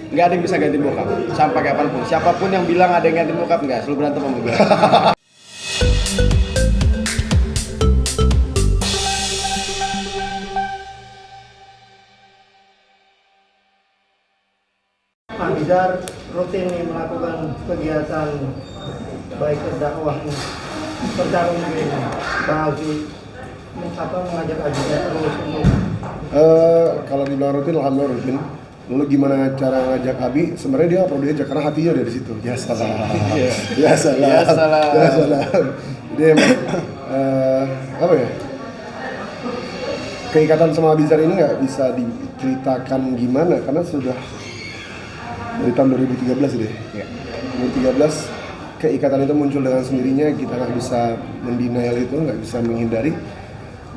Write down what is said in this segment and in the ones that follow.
Nggak ada yang bisa ganti bokap sampai kapanpun. Siapapun yang bilang ada yang ganti bokap, nggak, selalu berantem sama gue. Pak Bizar rutin nih melakukan kegiatan baik dakwah bertarung di Bang Alfi, mengajak ajudan terus untuk Kalau dibilang rutin, alhamdulillah rutin. Lalu gimana cara ngajak Abi? Sebenarnya dia nggak perlu diajak karena hatinya ada di situ. Ya salah. Jadi emang apa ya? Keikatan sama Abizar ini nggak bisa diceritakan gimana karena sudah dari tahun 2013 deh. Ya. 2013 keikatan itu muncul dengan sendirinya, kita nggak bisa mendenial itu, nggak bisa menghindari,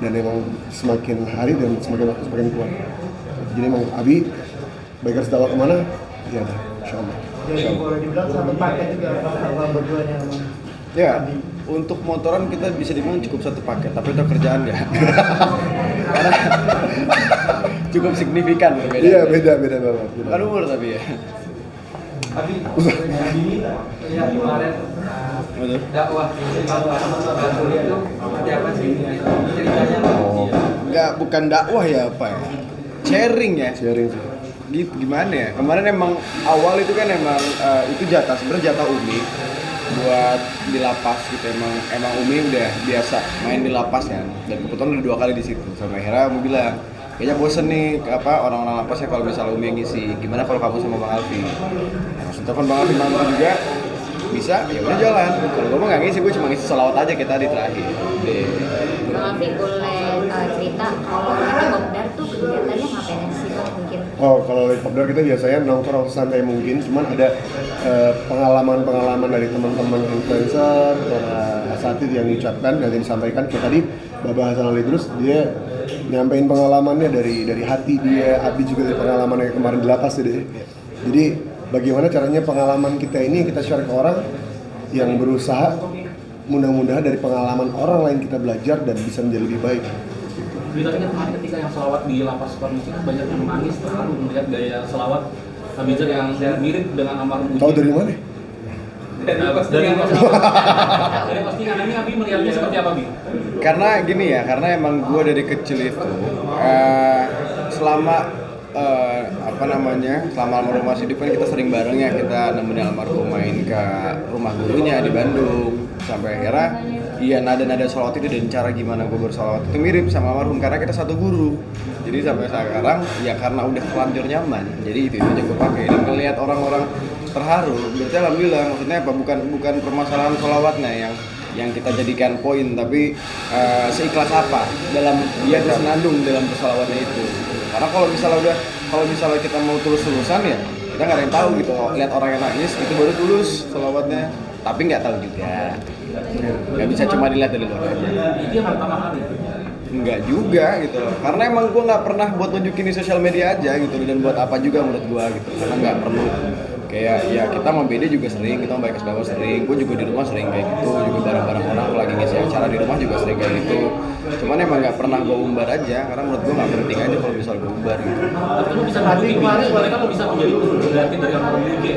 dan emang semakin hari dan semakin waktu semakin kuat. Jadi emang Abi baikers dakwah kemana? Ya ada, insyaallah. jadi boleh dibilang satu paket juga abang berduanya sama Ya, untuk motoran kita bisa dibilang cukup satu paket, tapi untuk kerjaan ya. Karena cukup signifikan berbeda. Iya, beda banget. Bukan umur tapi ya. Tapi ini yang kemarin Betul. dakwah kuliah itu seperti apa sih ceritanya? Nggak, bukan dakwah ya, apa ya? Sharing ya. Sharing sih. Gitu, gimana ya? Kemarin emang awal itu kan emang itu sebenarnya jatah Umi buat di lapas gitu. Emang Umi udah biasa main di lapas kan, dan kebetulan udah 2 kali di situ. Sampai akhirnya Umi bilang, kayaknya bosen nih orang-orang lapas ya kalau misalnya Umi yang ngisi. Gimana kalau kamu sama Bang Alfi? Nah, langsung telepon Bang Alfi malam itu juga bisa, ya udah jalan. Kalau gue mah nggak ngisi, gue cuma ngisi sholawat aja kayak tadi terakhir. Bang Alfi boleh cerita kalau di Kopdar tuh kegiatannya ngapain aja sih Bang mungkin? Oh, kalau di Kopdar kita biasanya nongkrong santai mungkin, cuman ada pengalaman dari teman-teman influencer, para asatid yang diucapkan dan disampaikan. Kayak tadi Bapak Hasan Ali Idrus, dia nyampein pengalamannya dari hati dia. Abi juga dari pengalamannya kemarin di lapas deh. Jadi bagaimana caranya pengalaman kita ini kita share ke orang yang berusaha, mudah-mudahan dari pengalaman orang lain kita belajar dan bisa menjadi lebih baik. Beritanya kemarin ketika yang selawat di lapas Sukamiskin banyak yang menangis terharu melihat gaya selawat Abizar yang mirip dengan almarhum Uji. Tahu dari mana? Dari postingan ini Abi melihatnya seperti apa, Bi? Karena gini ya, karena emang gue dari kecil itu selama selama almarhum masih hidup kan kita sering bareng ya, kita nemenin almarhum main ke rumah gurunya di Bandung. Sampai akhirnya iya nada-nada sholawat itu dan cara gimana gue bersolawat itu mirip sama almarhum karena kita satu guru. Jadi sampai sekarang ya karena udah terlanjur nyaman, jadi itu aja gue pakai. Dan ngelihat orang-orang terharu, berarti alhamdulillah. Maksudnya apa? Bukan permasalahan sholawatnya yang kita jadikan poin, tapi seikhlas apa dalam dia bersenandung dalam bersholawatnya itu. Karena kalau misalnya kita mau terus-terusan ya kita nggak ada yang tahu gitu. Lihat orang yang nangis itu baru tulus sholawatnya, tapi nggak tahu juga. Nggak bisa cuma dilihat dari luar aja. Itu yang pertama kali. Enggak juga gitu loh, karena emang gue nggak pernah buat nunjukin di sosial media aja gitu, dan buat apa juga menurut gue gitu, karena nggak perlu. Kayak ya kita mau BD juga sering, kita mau baik bawah sering, gue juga di rumah sering kayak gitu, juga bareng-bareng orang lagi ngisi acara di rumah juga sering kayak gitu. Cuman emang nggak pernah gue umbar aja, karena menurut gue nggak penting aja kalau misal gue umbar gitu. Tapi lo bisa menjadi mereka lo bisa menjadi pengganti dari almarhum Uji.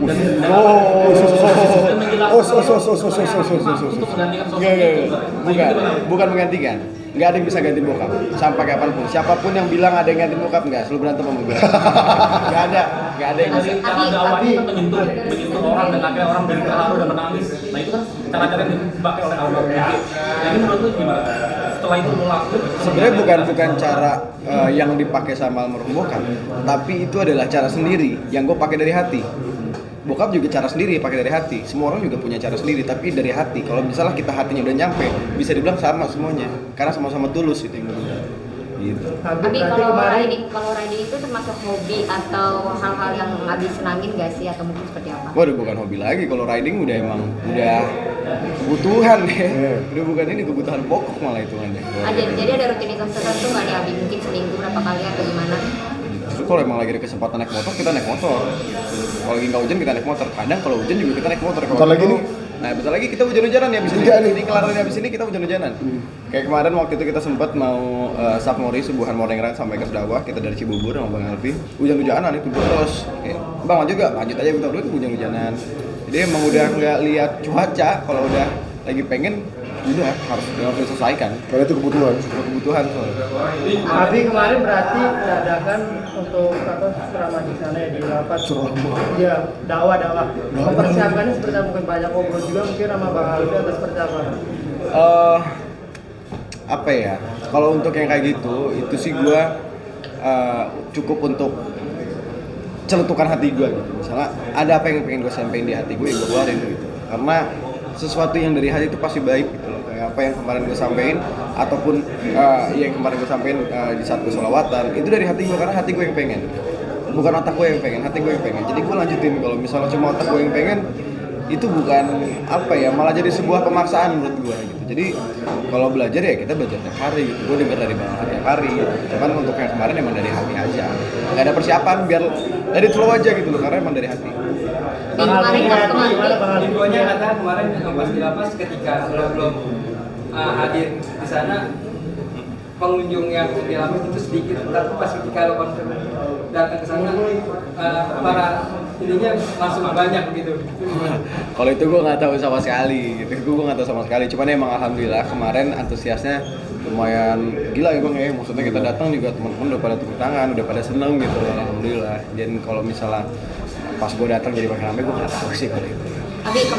Dan untuk menggantikan sosok itu. Bukan menggantikan. Nggak ada yang bisa ganti bokap sampai kapanpun. Siapapun yang bilang ada yang ganti bokap, nggak, selalu berantem sama gue. Nggak ada yang bisa. Cara dakwahnya kan menyentuh orang dan akhirnya orang jadi terharu dan menangis. Nah itu kan cara-cara yang dipakai oleh almarhum Uji. Nah ini menurut lu gimana? Setelah itu lo lakukan? Sebenarnya bukan cara yang dipakai sama almarhum bokap, tapi itu adalah cara sendiri yang gue pakai dari hati. Bokap juga cara sendiri pakai dari hati. Semua orang juga punya cara sendiri, tapi dari hati. Kalau misalnya kita hatinya udah nyampe, bisa dibilang sama semuanya, karena sama-sama tulus itu yang gue bilang. Gitu. Tapi kalau riding itu termasuk hobi atau hal-hal yang Abi senangin nggak sih, atau mungkin seperti apa? Waduh, bukan hobi lagi. Kalau riding udah kebutuhan ya. Udah bukan ini, kebutuhan pokok malah hitungannya. Jadi ada rutinitas tertentu nggak nih Abi? Mungkin seminggu berapa kali atau gimana? Justru kalau emang lagi ada kesempatan naik motor, kita naik motor. Kalau lagi nggak hujan kita naik motor. Kadang kalau hujan juga kita naik motor. Bentar lagi nih, Nah bentar lagi kita hujan-hujanan ya abis ini. Enggak nih. Ini kelar dari abis ini kita hujan-hujanan. Kayak kemarin waktu itu kita sempat mau Sapmori subuhan morning run sampai ke Dakwah, kita dari Cibubur sama Bang Alfi. Hujan-hujanan itu terus. Kayak, Bang lanjut gak? Lanjut aja bentar dulu hujan-hujanan. Jadi emang udah nggak lihat cuaca, kalau udah lagi pengen udah harus diselesaikan. Karena itu kebutuhan. Kebutuhan soalnya. Tapi kemarin berarti dadakan untuk ceramah di sana ya di lapas. Iya, dakwah. Mempersiapkannya seperti apa? Mungkin banyak ngobrol juga mungkin sama Bang Alfi atas percakapan. Apa ya? Kalau untuk yang kayak gitu, itu sih gua cukup untuk celetukan hati gue gitu. Misalnya ada apa yang pengen gue sampaikan di hati gue, ya gue keluarin gitu. Karena sesuatu yang dari hati itu pasti baik gitu loh. Kayak apa yang kemarin gue sampaikan ataupun yang kemarin gue sampaikan di saat gue sholawatan itu dari hati gue, karena hati gue yang pengen. Bukan otak gue yang pengen, hati gue yang pengen. Jadi gue lanjutin. Kalau misalnya cuma otak gue yang pengen, itu bukan apa ya, malah jadi sebuah pemaksaan menurut gue gitu. Jadi kalau belajar ya kita belajar tiap hari gitu. Gue dengar dari Bang Alfi tiap hari gitu. Cuman untuk yang kemarin emang dari hati aja. Gak ada persiapan, biar dari flow aja gitu loh, karena emang dari hati. Bang Alfi gimana Bang Alfi? Infonya kata kemarin pas di lapas ketika lo belum hadir di sana, pengunjung yang di lapas itu sedikit, tapi pas ketika lo konfirm datang ke sana, para ininya langsung banyak gitu. Kalau itu gue nggak tahu sama sekali gitu. Gue nggak tahu sama sekali. Cuman emang alhamdulillah kemarin antusiasnya lumayan gila ya Bang ya. Maksudnya kita datang juga teman-teman udah pada tepuk tangan, udah pada seneng gitu. Alhamdulillah. Dan kalau misalnya pas gue datang jadi makin ramai, gue nggak tahu sih kalau itu. Tapi